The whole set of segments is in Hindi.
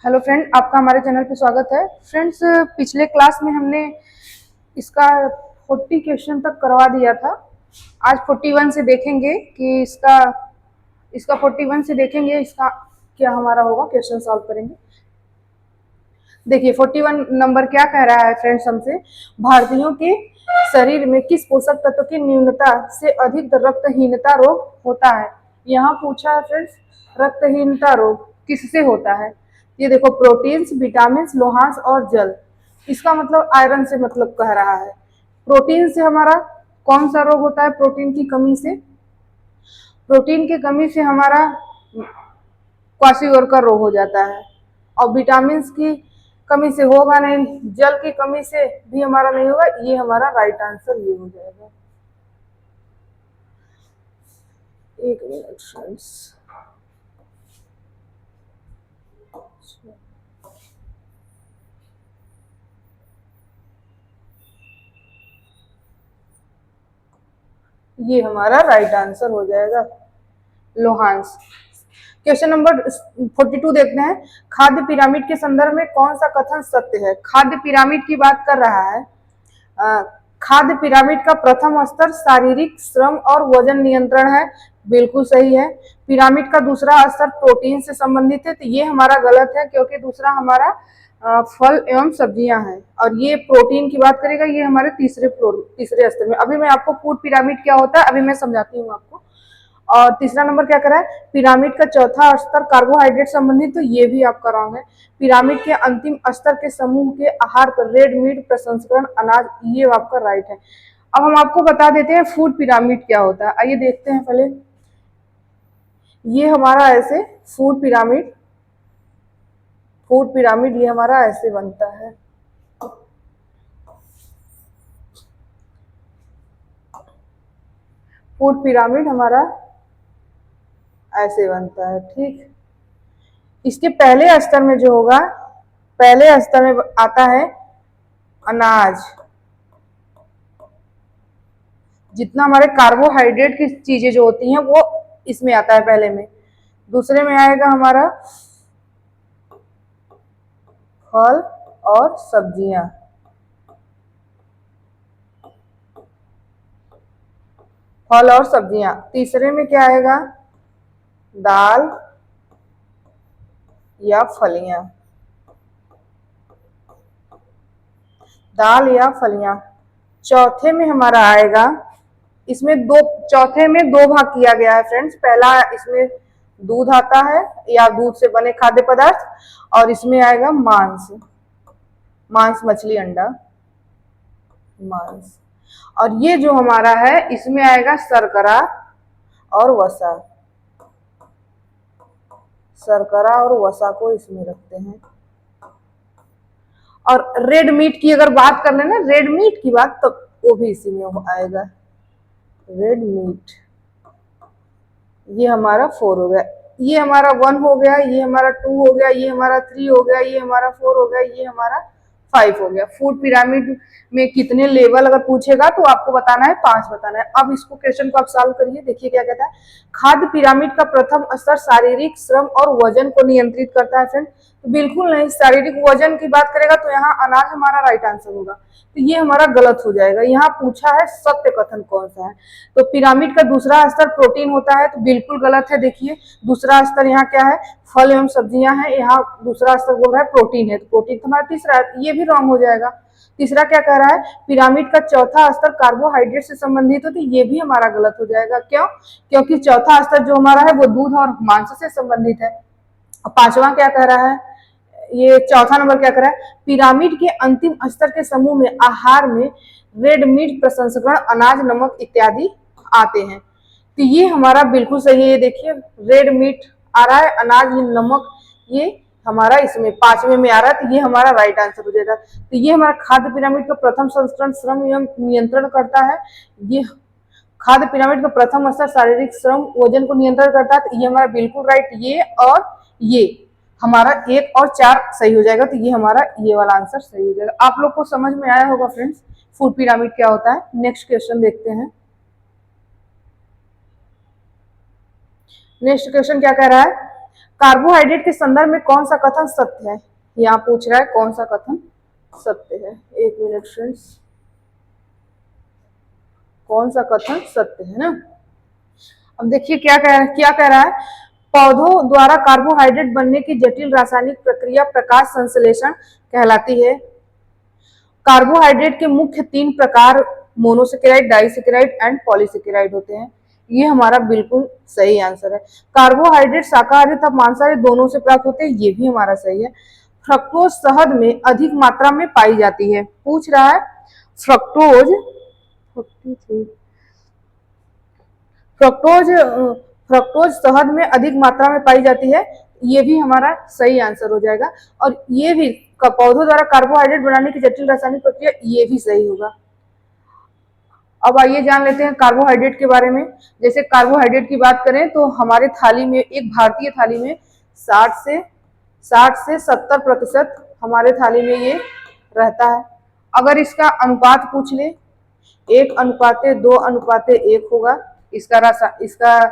हेलो फ्रेंड, आपका हमारे चैनल पे स्वागत है। फ्रेंड्स, पिछले क्लास में हमने इसका 40 क्वेश्चन तक करवा दिया था। आज 41 से देखेंगे कि इसका इसका 41 से देखेंगे इसका क्या हमारा होगा, क्वेश्चन सॉल्व करेंगे। देखिए 41 नंबर क्या कह रहा है फ्रेंड्स हमसे, भारतीयों के शरीर में किस पोषक तत्व की न्यूनता से अधिक रक्तहीनता रोग होता है। यहाँ पूछा है फ्रेंड्स, रक्तहीनता रोग किससे होता है। ये देखो, प्रोटीन्स, विटामिन, लोहांस और जल। इसका मतलब आयरन से मतलब कह रहा है। प्रोटीन से हमारा कौन सा रोग होता है? प्रोटीन की कमी से, प्रोटीन की कमी से हमारा क्वाशीयोर का रोग हो जाता है। और विटामिन की कमी से होगा नहीं, जल की कमी से भी हमारा नहीं होगा। ये हमारा राइट आंसर ये हो जाएगा। एक मिनट फ्रेंड्स, ये हमारा राइट आंसर हो जाएगा, लोहांस। क्वेश्चन नंबर 42 देखते हैं। खाद्य पिरामिड के संदर्भ में कौन सा कथन सत्य है? खाद्य पिरामिड की बात कर रहा है। खाद्य पिरामिड का प्रथम स्तर शारीरिक श्रम और वजन नियंत्रण है, बिल्कुल सही है। पिरामिड का दूसरा स्तर प्रोटीन से संबंधित है, तो ये हमारा गलत है, क्योंकि दूसरा हमारा फल एवं सब्जियां हैं, और ये प्रोटीन की बात करेगा, ये हमारे तीसरे स्तर में। अभी मैं आपको फूड पिरामिड क्या होता है अभी मैं समझाती हूँ आपको। और तीसरा नंबर क्या करा है, पिरामिड का चौथा स्तर कार्बोहाइड्रेट संबंधित, तो ये भी आपका रॉन्ग है। पिरामिड के अंतिम स्तर के समूह के आहार पर रेड मीट प्रसंस्करण अनाज, ये आपका राइट है। अब हम आपको बता देते हैं फूड पिरामिड क्या होता है। आइए देखते हैं पहले। ये हमारा ऐसे फूड पिरामिड ये हमारा ऐसे बनता है। फूड पिरामिड हमारा ऐसे बनता है, ठीक। इसके पहले स्तर में जो होगा, पहले स्तर में आता है अनाज, जितना हमारे कार्बोहाइड्रेट की चीजें जो होती हैं वो इसमें आता है पहले में। दूसरे में आएगा हमारा फल और सब्जियां। फल और सब्जियां। तीसरे में क्या आएगा? दाल या फलियां। दाल या फलियां। चौथे में हमारा आएगा, चौथे में दो भाग किया गया है फ्रेंड्स। पहला इसमें दूध आता है या दूध से बने खाद्य पदार्थ, और इसमें आएगा मांस, मछली, अंडा, मांस। और ये जो हमारा है इसमें आएगा शर्करा और वसा। शर्करा और वसा को इसमें रखते हैं। और रेड मीट की अगर बात कर लेना, रेड मीट की बात, तो वो भी इसी में आएगा, रेड मीट। ये हमारा 4 हो गया, ये हमारा 1 हो गया, ये हमारा 2 हो गया, ये हमारा 3 हो गया, ये हमारा 4 हो गया, ये हमारा 5 हो गया। फूड पिरामिड में कितने लेवल अगर पूछेगा तो आपको बताना है, 5 बताना है। अब इसको क्वेश्चन को आप सॉल्व करिए, देखिए क्या कहता है। खाद्य पिरामिड का प्रथम स्तर शारीरिक श्रम और वजन को नियंत्रित करता है फ्रेंड। तो बिल्कुल नहीं, शारीरिक वजन की बात करेगा तो यहाँ अनाज हमारा राइट आंसर होगा, तो ये हमारा गलत हो जाएगा। यहाँ पूछा है सत्य कथन कौन सा है, तो पिरामिड का दूसरा स्तर प्रोटीन होता है, तो बिल्कुल गलत है। देखिए दूसरा स्तर यहाँ क्या है, फल एवं सब्जियां हैं, यहाँ दूसरा स्तर बोल रहा है प्रोटीन है, तो प्रोटीन तो हमारा तीसरा है, ये भी रॉन्ग हो जाएगा। तीसरा क्या कह रहा है, पिरामिड का चौथा स्तर कार्बोहाइड्रेट से संबंधित हो, तो ये भी हमारा गलत हो जाएगा। क्यों? क्योंकि चौथा स्तर जो हमारा है वो दूध और मांस से संबंधित है। पांचवा क्या कह रहा है, ये चौथा नंबर क्या कह रहा है, पिरामिड के अंतिम स्तर के समूह में आहार में रेड मीट प्रसंस्करण अनाज, नमक इत्यादि आते हैं, तो ये हमारा बिल्कुल सही है। ये देखिए रेड मीट आ रहा है, अनाज, नमक, ये हमारा इसमें 5वें में आ रहा है, तो ये हमारा राइट आंसर हो जाएगा। तो ये हमारा खाद्य पिरामिड का प्रथम संस्करण श्रम एवं नियंत्रण करता है। ये खाद्य पिरामिड का प्रथम स्तर शारीरिक श्रम वजन को नियंत्रण करता है, तो ये हमारा बिल्कुल राइट। ये और ये हमारा 1 और 4 सही हो जाएगा, तो ये हमारा ये वाला आंसर सही हो जाएगा। आप लोग को समझ में आया होगा फ्रेंड्स फूड पिरामिड क्या होता है। नेक्स्ट क्वेश्चन देखते हैं। नेक्स्ट क्वेश्चन क्या कह रहा है, कार्बोहाइड्रेट के संदर्भ में कौन सा कथन सत्य है? यहाँ पूछ रहा है कौन सा कथन सत्य है। एक मिनट फ्रेंड्स, कौन सा कथन सत्य है ना। अब देखिए क्या कह रहा है, पौधों द्वारा कार्बोहाइड्रेट बनने की जटिल रासायनिक प्रक्रिया प्रकाश संश्लेषण कहलाती है। कार्बोहाइड्रेट के मुख्य 3 प्रकार मोनोसेकेराइड, डाइसेकेराइड एंड पॉलीसेकेराइड होते हैं। ये हमारा बिल्कुल सही आंसर है। कार्बोहाइड्रेट शाकाहारी तथा मांसाहारी दोनों से प्राप्त होते हैं, ये भी हमारा सही है। फ्रक्टोज शहद में अधिक मात्रा में पाई जाती है। पूछ रहा है फ्रक्टोज फ्रक्टोज फ्रक्टोज शहद में अधिक मात्रा में पाई जाती है, ये भी हमारा सही आंसर हो जाएगा। और ये भी पौधों द्वारा कार्बोहाइड्रेट बनाने की जटिल रासायनिक प्रक्रिया, ये भी सही होगा। अब आइए जान लेते हैं कार्बोहाइड्रेट के बारे में। जैसे कार्बोहाइड्रेट की बात करें तो हमारे थाली में, एक भारतीय थाली में 60 से 70% हमारे थाली में ये रहता है। अगर इसका अनुपात पूछ ले, 1:2:1 होगा। इसका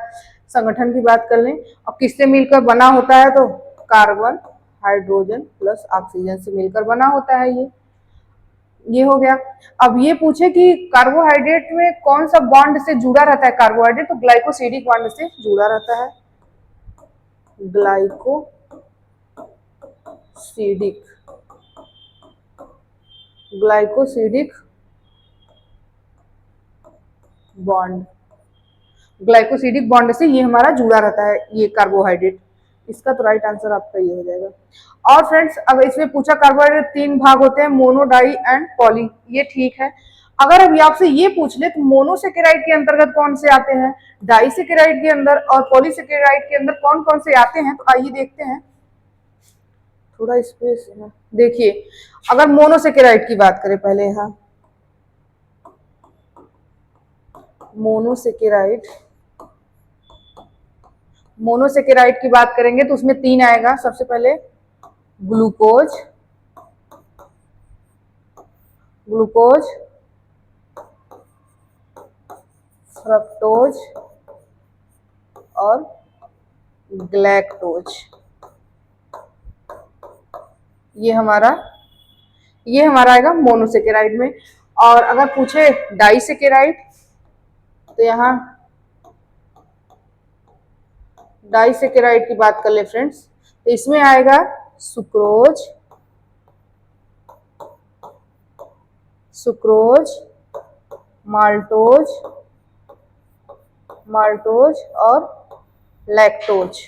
संगठन की बात कर लें, और किससे मिलकर बना होता है तो कार्बन, हाइड्रोजन प्लस ऑक्सीजन से मिलकर बना होता है ये हो गया। अब ये पूछे कि कार्बोहाइड्रेट में कौन सा बॉन्ड से जुड़ा रहता है कार्बोहाइड्रेट, तो ग्लाइकोसिडिक बॉन्ड से जुड़ा रहता है। ग्लाइकोसिडिक बॉन्ड से ये हमारा जुड़ा रहता है ये कार्बोहाइड्रेट। इसका तो राइट आंसर आपका ये हो जाएगा। और फ्रेंड्स, अगर इसमें पूछा कार्बोहाइड्रेट 3 भाग होते हैं, मोनो, डाई एंड पॉली, ये ठीक है। अगर अभी आपसे ये पूछ ले तो मोनोसेकेराइड के अंतर्गत कौन से आते हैं, डाइसेकेराइड के अंदर और पॉलीसेकेराइड के अंदर कौन कौन से आते हैं, तो आइए देखते हैं। थोड़ा स्पेस है। देखिए, अगर मोनोसेकेराइड की बात करें पहले, यहाँ मोनोसेकेराइड की बात करेंगे तो उसमें 3 आएगा। सबसे पहले ग्लूकोज, फ्रक्टोज और ग्लैक्टोज। ये हमारा आएगा मोनोसेकेराइड में। और अगर पूछे डाइसेकेराइड, तो यहाँ डाइसेकेराइड की बात कर ले फ्रेंड्स, तो इसमें आएगा सुक्रोज, माल्टोज और लैक्टोज।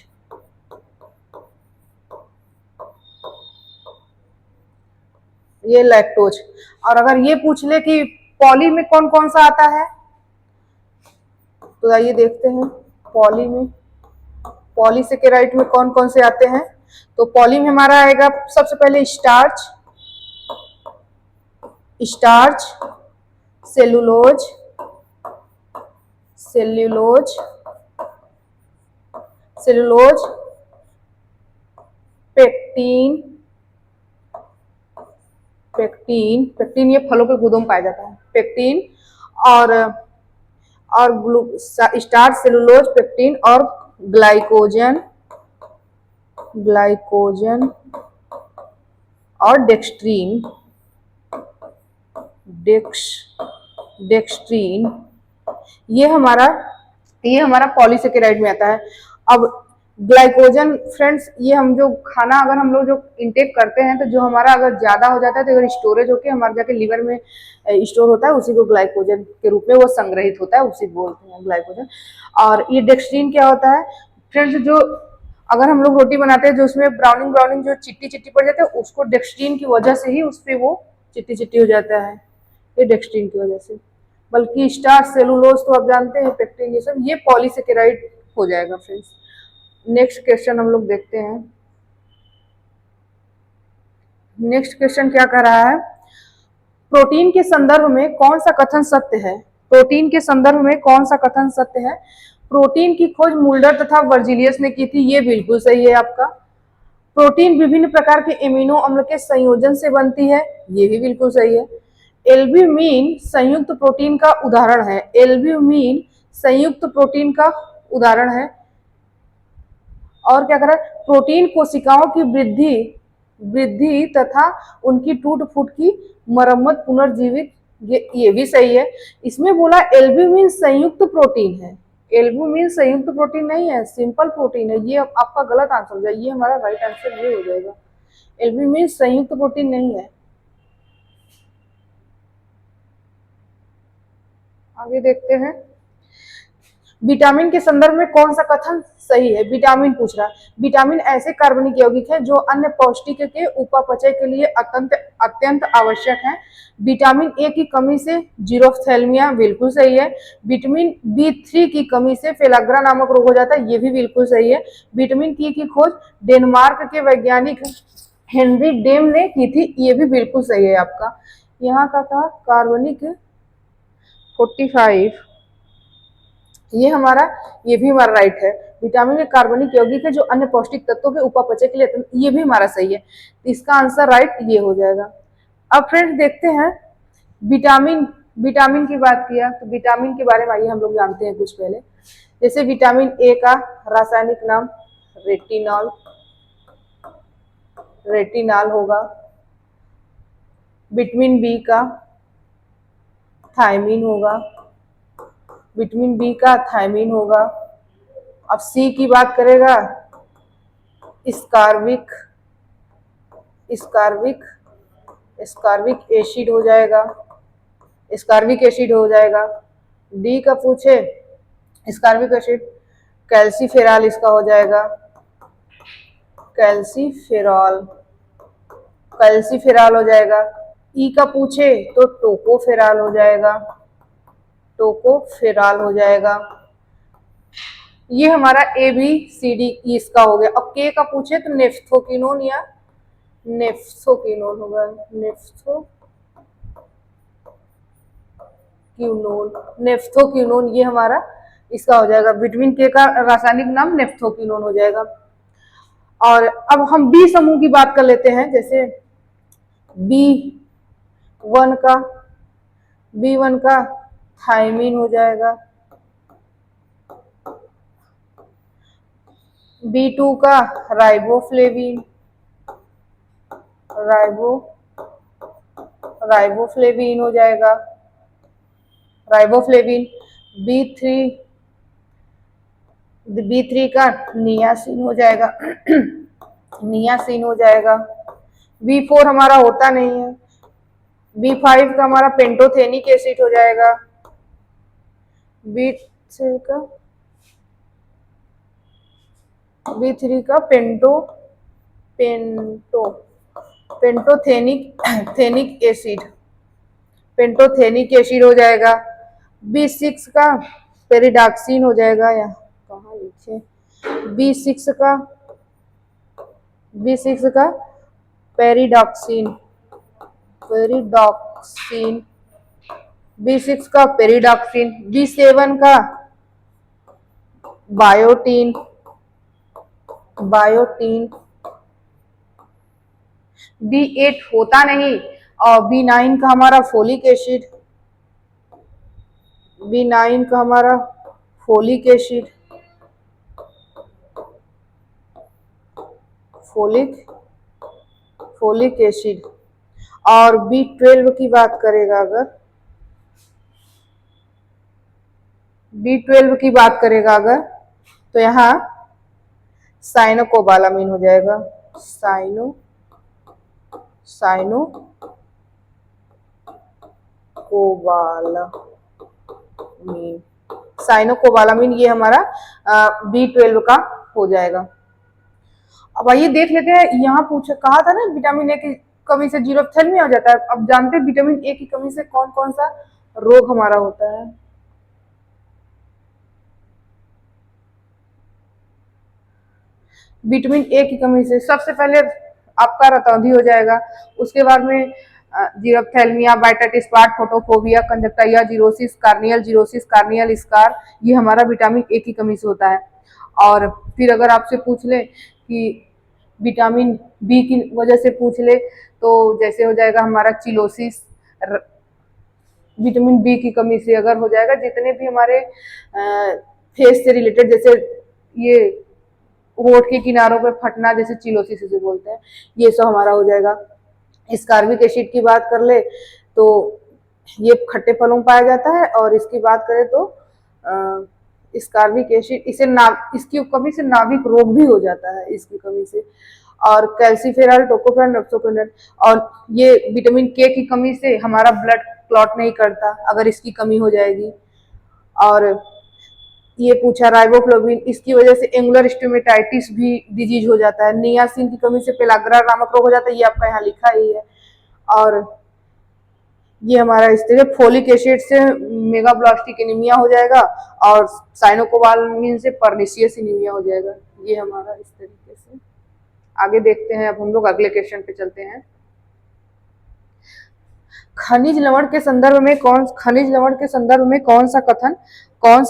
ये लैक्टोज। और अगर ये पूछ ले कि पॉली में कौन कौन सा आता है, तो आइए देखते हैं। पॉलीसेकेराइड में कौन कौन से आते हैं, तो पॉली में हमारा आएगा सबसे पहले स्टार्च, सेलुलोज, पेक्टीन ये फलों के गूदों में पाया जाता है, पेक्टीन और स्टार्च, सेलुलोज, पेक्टीन और ग्लाइकोजन और डेक्स्ट्रीन। ये हमारा पॉलीसेकेराइड में आता है। अब ग्लाइकोजन फ्रेंड्स, ये हम जो खाना अगर हम लोग जो इंटेक करते हैं, तो जो हमारा अगर ज्यादा हो जाता है तो अगर स्टोरेज होकर हमारे जाके लीवर में स्टोर होता है, उसी को ग्लाइकोजन के रूप में वो संग्रहित होता है, उसी को बोलते हैं ग्लाइकोजन। और ये डेक्स्ट्रीन क्या होता है फ्रेंड्स, जो अगर हम लोग रोटी बनाते हैं जो उसमें ब्राउनिंग जो चिट्टी पड़ जाती है, उसको डेक्स्ट्रीन की वजह से ही उस पर वो चिट्टी हो जाता है, ये डेक्स्ट्रीन की वजह से। बल्कि स्टार्च, सेलुलोज तो आप जानते हैं, पेक्टिन, ये सब ये पॉलीसेकेराइड हो जाएगा फ्रेंड्स। नेक्स्ट क्वेश्चन हम लोग देखते हैं। नेक्स्ट क्वेश्चन क्या कह रहा है, प्रोटीन के संदर्भ में कौन सा कथन सत्य है? प्रोटीन के संदर्भ में कौन सा कथन सत्य है? प्रोटीन की खोज मुल्डर तथा वर्जिलियस ने की थी, ये बिल्कुल सही है आपका। प्रोटीन विभिन्न प्रकार के एमिनो अम्ल के संयोजन से बनती है, ये भी बिल्कुल सही है। एल्ब्यूमिन संयुक्त प्रोटीन का उदाहरण है, एल्ब्यूमिन संयुक्त प्रोटीन का उदाहरण है। और क्या कर रहा है, प्रोटीन कोशिकाओं की वृद्धि वृद्धि तथा उनकी टूट फूट की मरम्मत पुनर्जीवित, ये भी सही है। इसमें बोला एल्ब्यूमिन संयुक्त प्रोटीन है, एल्ब्यूमिन संयुक्त प्रोटीन नहीं है, सिंपल प्रोटीन है। ये आपका गलत आंसर हो जाएगा, ये हमारा राइट आंसर ये हो जाएगा। एल्ब्यूमिन संयुक्त प्रोटीन नहीं है। आगे देखते हैं, विटामिन के संदर्भ में कौन सा कथन सही है। विटामिन पूछ रहा है, विटामिन ऐसे कार्बनिक यौगिक है जो अन्य पौष्टिक के उपापचय के लिए अत्यंत अत्यंत आवश्यक है। विटामिन ए की कमी से जीरोफ्थैल्मिया, बिल्कुल सही है। विटामिन बी3 की कमी से फेलाग्रा नामक रोग हो जाता है, ये भी बिल्कुल सही है। विटामिन की खोज डेनमार्क के वैज्ञानिक हेनरी डेम ने की थी, ये भी बिल्कुल सही है आपका। यहाँ का था कार्बनिक 45, ये भी हमारा राइट है। विटामिन एक कार्बनिक यौगिक है जो अन्य पौष्टिक तत्वों के उपापचय के लिए, ये भी हमारा सही है। तो इसका आंसर राइट ये हो जाएगा। अब फ्रेंड्स देखते हैं, विटामिन विटामिन की बात किया तो विटामिन के बारे में आइए हम लोग जानते हैं कुछ पहले। जैसे विटामिन ए का रासायनिक नाम रेटिनॉल, रेटिनॉल होगा। विटामिन बी का थायमीन होगा, विटामिन बी का थायमीन होगा। अब सी की बात करेगा स्कारविक, स्कारविक स्कारविक एसिड हो जाएगा, स्कारविक एसिड हो जाएगा। डी का पूछे स्कारविक एसिड, कैल्सीफेरॉल इसका हो जाएगा, कैल्सीफेरॉल, कैल्सीफेरॉल हो जाएगा। ई का पूछे तो टोकोफेरॉल हो जाएगा, टोकोफेरॉल हो जाएगा। ये हमारा A B C D E इसका हो गया। अब के का पूछे तो नेफ्थोकिनोन या नेफ्थोकिनोन होगा, नेफ्थोकिनोन ये हमारा इसका हो जाएगा। विटामिन के का रासायनिक नाम नेफ्थोकिनोन हो जाएगा। और अब हम बी समूह की बात कर लेते हैं। जैसे B1 का थायमीन हो जाएगा, B2 का राइबोफ्लेविन, राइबोफ्लेविन हो जाएगा, राइबोफ्लेविन। B3 का नियासिन हो जाएगा, नियासिन हो जाएगा। B4 हमारा होता नहीं है। B5 का हमारा पेंटोथेनिक एसिड हो जाएगा। B3 का पेंटोथेनिक एसिड, पेंटोथेनिक एसिड हो जाएगा। B6 का पेरिडॉक्सिन हो जाएगा, या कहाँ लिखे, B6 का पेरिडॉक्सिन, B6 का पेरिडॉक्सिन। B7 का बायोटीन, B8 होता नहीं। और B9 का हमारा फोलिक एसिड, B9 का हमारा फोलिक एसिड, फोलिक एसिड। और B12 की बात करेगा अगर, B12 की बात करेगा अगर, तो यहाँ साइनोकोबालामिन हो जाएगा, साइनोकोबालामिन ये हमारा B12 का हो जाएगा। अब आइए देख लेते हैं, यहाँ कहा था ना विटामिन ए की कमी से जीरोफ्थैल्मिया हो जाता है। अब जानते हैं विटामिन ए की कमी से कौन कौन सा रोग हमारा होता है। विटामिन ए की कमी से सबसे पहले आपका रतौंधी हो जाएगा, उसके बाद में xerophthalmia, Bitot's spot, photophobia, conjunctiva, corneal scar, ये हमारा विटामिन ए की कमी से होता है। और फिर अगर आपसे पूछ ले कि विटामिन बी की वजह से पूछ ले तो जैसे हो जाएगा हमारा चिलोसिस, विटामिन बी की कमी से अगर हो जाएगा, जितने भी हमारे फेस से रिलेटेड, जैसे ये होठ के किनारों पे फटना, जैसे चिलोसिस इसे बोलते हैं, ये सब हमारा हो जाएगा। स्कार्बिक एसिड की बात कर ले तो ये खट्टे फलों में पाया जाता है, और इसकी बात करें तो स्कार्बिक एसिड इसे इसकी कमी से नाभिक रोग भी हो जाता है, इसकी कमी से। और कैल्सीफेरॉल, टोकोफेरॉल, नेप्सोफेरॉल, और ये विटामिन के की कमी से हमारा ब्लड क्लॉट नहीं करता, अगर इसकी कमी हो जाएगी। और ये पूछा राइबोफ्लोविन, इसकी वजह से एंगुलर स्टोमेटाइटिस भी डिजीज हो जाता है। नियासिन की कमी से पेलाग्रा नामक रोग हो जाता है, ये आपका यहाँ लिखा ही है। और ये हमारा इस तरह फोलिक एसिड से मेगाब्लास्टिक एनीमिया हो जाएगा, और साइनोकोबालामिन से पर्निशियस एनीमिया हो जाएगा। ये हमारा इस तरीके से। आगे देखते हैं, अब हम लोग अगले क्वेश्चन पे चलते हैं। खनिज लवण के संदर्भ में कौन सा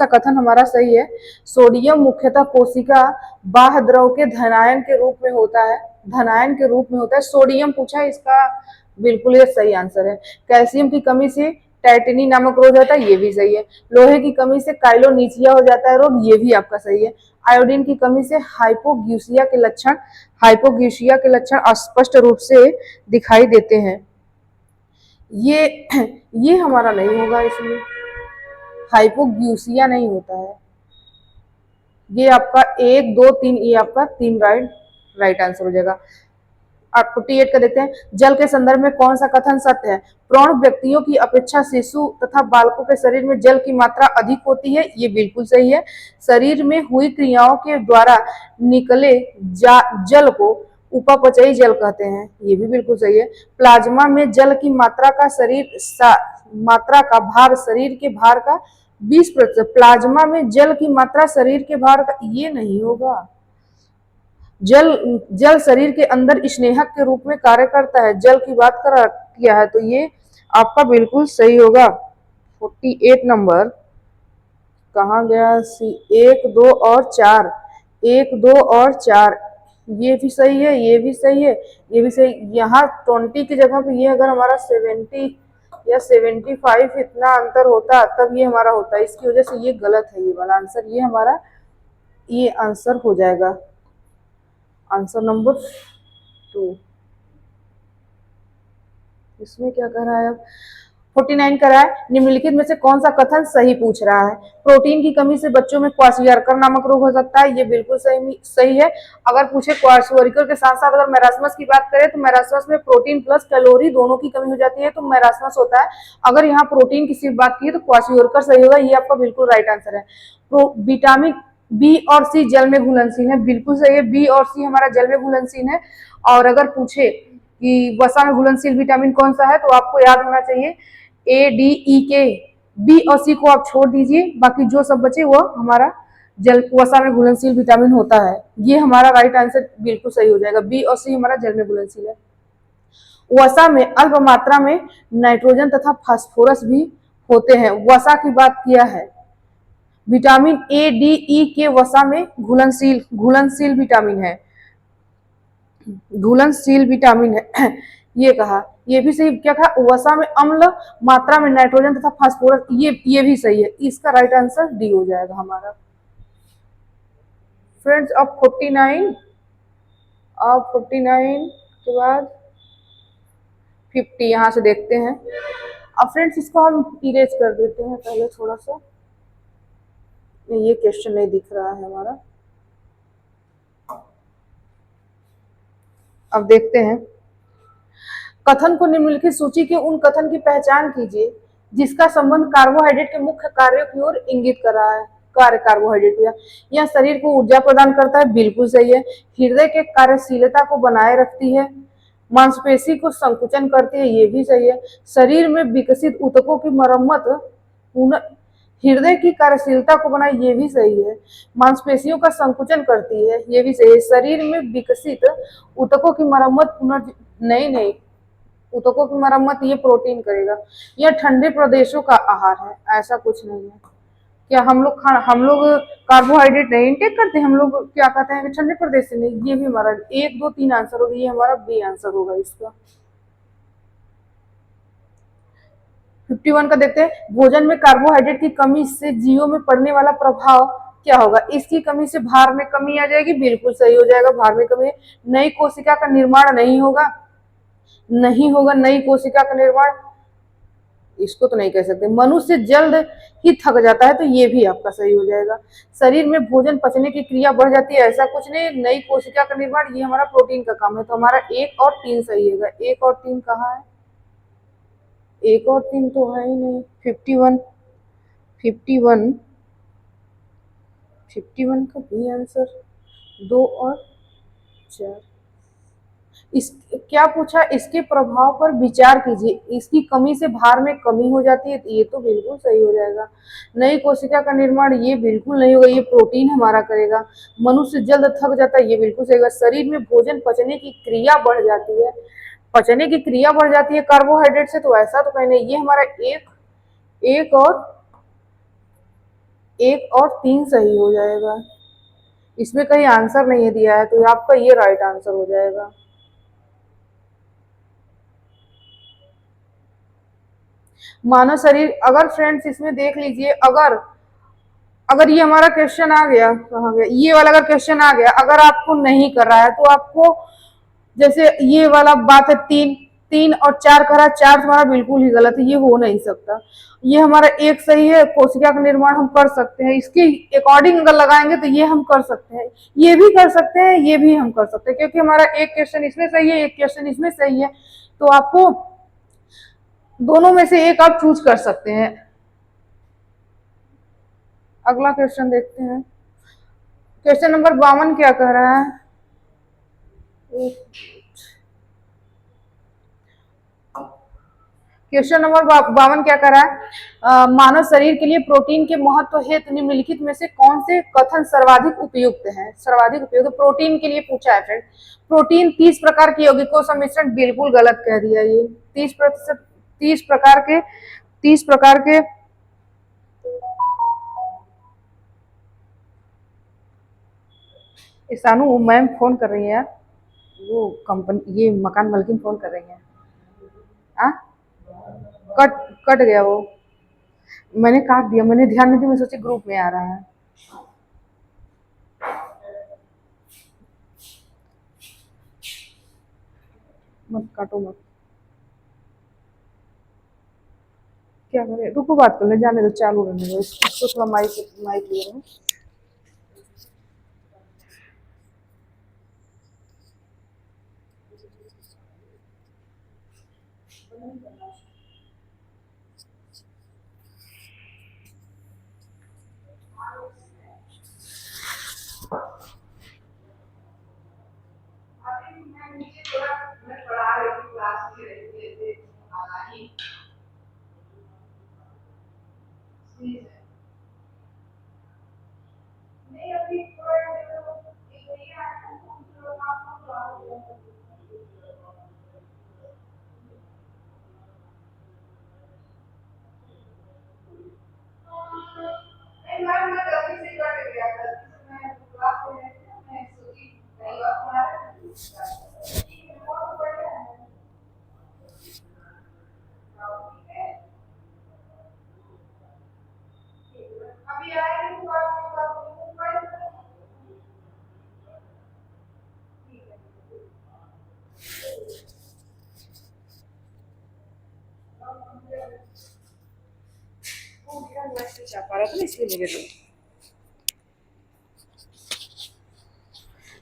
कथन हमारा सही है? सोडियम मुख्यतः कोशिका बाह्य द्रव के धनायन के रूप में होता है। सोडियम पूछा है, इसका बिल्कुल ये सही आंसर है। कैल्शियम की कमी से टाइटेनी नामक रोग होता है, ये भी सही है। लोहे की कमी से काइलोनीचिया हो जाता है रोग, ये भी आपका सही है। आयोडीन की कमी से हाइपोग्यूसिया के लक्षण स्पष्ट रूप से दिखाई देते हैं। ये हमारा नहीं होगा, इसमें हाइपोग्यूसिया नहीं होता है। ये आपका 1, 2, 3, ये आपका 3 राइट आंसर हो जाएगा। 48 का देखते हैं। जल के संदर्भ में कौन सा कथन सत्य है? प्रौढ़ व्यक्तियों की अपेक्षा शिशु तथा बालकों के शरीर में जल की मात्रा अधिक होती है, ये बिल्कुल सही है। शरीर में हुई क्रियाओं के द्वारा निकले जल को उपापचयी जल कहते हैं, ये भी बिल्कुल सही है। प्लाज्मा में जल की मात्रा का भार शरीर के भार का 20%। प्लाज्मा में जल की मात्रा शरीर के भार का, ये नहीं होगा। जल शरीर के अंदर स्नेहक के रूप में कार्य करता है, जल की बात किया है, तो ये आपका बिल्कुल सही होगा। 48 नंबर कहाँ गया? 1, 2 और 4, 1, 2 और 4, ये भी सही है, ये भी सही है, ये भी सही। यहाँ 20 की जगह पे ये अगर हमारा 70 या 75 इतना अंतर होता तब ये हमारा होता है, इसकी वजह से ये गलत है। ये वाला आंसर, ये आंसर हो जाएगा आंसर नंबर 2। इसमें क्या कर रहा है अब? 49 कर रहा है। निम्नलिखित में से कौन सा कथन सही पूछ रहा है? प्रोटीन की कमी से बच्चों में क्वाशियरकर नामक रोग हो सकता है, ये बिल्कुल सही है। अगर पूछे क्वाशियरकर के साथ साथ अगर मैरास्मस की बात करें तो मैरास्मस में प्रोटीन प्लस कैलोरी दोनों की कमी हो जाती है, तो मैरास्मस होता है। अगर यहाँ प्रोटीन की सिर्फ बात की तो क्वाशियरकर सही होगा, ये आपका बिल्कुल राइट आंसर है। विटामिन बी और सी जल में घुलनशील है, बिल्कुल सही है। बी और सी हमारा जल में घुलनशील है। और अगर पूछे कि वसा में घुलनशील विटामिन कौन सा है, तो आपको याद होना चाहिए A, D, E, K। B और सी को आप छोड़ दीजिए, बाकी जो सब बचे वो हमारा वसा में घुलनशील विटामिन होता है। ये हमारा राइट आंसर बिल्कुल सही हो जाएगा। बी और सी हमारा जल में घुलनशील है। वसा में अल्प मात्रा में नाइट्रोजन तथा फास्फोरस भी होते हैं। वसा की बात किया है। विटामिन A, D, E के वसा में घुलनशील विटामिन है ये कहा, ये भी सही। क्या कहा? वसा में अम्ल मात्रा में नाइट्रोजन तथा फास्फोरस, ये भी सही है। इसका राइट आंसर डी हो जाएगा हमारा। फ्रेंड्स अब 49 के बाद 50 यहां से देखते हैं। अब फ्रेंड्स इसको हम इरेज कर देते हैं पहले थोड़ा सा, ये क्वेश्चन नहीं दिख रहा है हमारा। अब देखते हैं। कथन को निम्नलिखित सूची के उन कथन की पहचान कीजिए जिसका संबंध कार्बोहाइड्रेट के मुख्य कार्यों की ओर इंगित कर रहा है। कार्बोहाइड्रेट यह शरीर को ऊर्जा प्रदान करता है, बिल्कुल सही है। हृदय के कार्यशीलता को बनाए रखती है, मांसपेशी को संकुचन करती है, ये भी सही है। शरीर में विकसित ऊतकों की मरम्मत हृदय की कार्यशीलता को बनाए, ये भी सही है। मांसपेशियों का संकुचन करती है, ये भी सही है। शरीर में विकसित ऊतकों की मरम्मत नहीं, ऊतकों की मरम्मत ये प्रोटीन करेगा। यह ठंडे प्रदेशों का आहार है, ऐसा कुछ नहीं है। क्या हम लोग कार्बोहाइड्रेट नहीं इंटेक करते? हम लोग क्या कहते हैं कि ठंडे प्रदेश से नहीं। ये भी हमारा 1, 2, 3 आंसर होगा, ये हमारा बी आंसर होगा इसका। 51 का देखते हैं। भोजन में कार्बोहाइड्रेट की कमी से जीवों में पड़ने वाला प्रभाव क्या होगा, इसकी कमी से भार में कमी आ जाएगी, बिल्कुल सही हो जाएगा, भार में कमी। नई कोशिका का निर्माण नहीं होगा, नहीं होगा नई कोशिका का निर्माण, इसको तो नहीं कह सकते। मनुष्य जल्द ही थक जाता है, तो ये भी आपका सही हो जाएगा। शरीर में भोजन पचने की क्रिया बढ़ जाती है, ऐसा कुछ नहीं। नई कोशिका का निर्माण, ये हमारा प्रोटीन का काम है, तो हमारा 1 और 3 सही होगा। 1 और 3 कहाँ है, 1 और 3 तो है ही नहीं। 51, 51, 51 का भी आंसर 2 और 4। इस क्या पूछा, इसके प्रभाव पर विचार कीजिए, इसकी कमी से भार में कमी हो जाती है, ये तो बिल्कुल सही हो जाएगा। नई कोशिका का निर्माण, ये बिल्कुल नहीं होगा, ये प्रोटीन हमारा करेगा। मनुष्य जल्द थक जाता है, ये बिल्कुल सही होगा। शरीर में भोजन पचने की क्रिया बढ़ जाती है, पचने की क्रिया बढ़ जाती है कार्बोहाइड्रेट से, तो ऐसा तो कहीं नहीं। ये हमारा एक और 1 और 3 सही हो जाएगा। इसमें कहीं आंसर नहीं दिया है, तो आपका ये राइट आंसर हो जाएगा। मानव शरीर, अगर फ्रेंड्स इसमें देख लीजिए, अगर अगर ये हमारा क्वेश्चन आ गया, कहाँ गया ये वाला, अगर क्वेश्चन आ गया, अगर आपको नहीं कर रहा है तो आपको, जैसे ये वाला बात है, 3 और 4 करा, 4 तुम्हारा बिल्कुल ही गलत है, ये हो नहीं सकता। ये हमारा 1 सही है, कोशिका का निर्माण हम कर सकते हैं, इसके अकॉर्डिंग अगर लगाएंगे तो ये हम कर सकते हैं, ये भी कर सकते हैं, ये भी हम कर सकते हैं, क्योंकि हमारा एक क्वेश्चन इसमें सही है, एक क्वेश्चन इसमें सही है, तो आपको दोनों में से एक आप चूज कर सकते हैं। अगला क्वेश्चन देखते हैं। क्वेश्चन नंबर 52 क्या कह रहा है, क्वेश्चन नंबर 52 क्या कर रहा है, मानव शरीर के लिए प्रोटीन के महत्व हेतु निम्नलिखित में से कौन से कथन सर्वाधिक उपयुक्त है। सर्वाधिक उपयुक्त प्रोटीन के लिए पूछा है फ्रेंड। प्रोटीन 30 प्रकार के यौगिकों सम्मिश्रण, बिल्कुल गलत कह दिया ये। 30%, 30 प्रकार के ईशानु मैम फोन कर रही है यार, वो कंपनी, ये मकान मालकिन फोन कर रही है। आ कट कट गया वो, मैंने काट दिया, मैंने ध्यान नहीं दिया, मैं सोची ग्रुप में आ रहा है। मत काटो मत, क्या करें, रुको बात कर ले, जाने दो, चालू रहने दो, इसको थोड़ा माइक माइक ले रहा हूँ।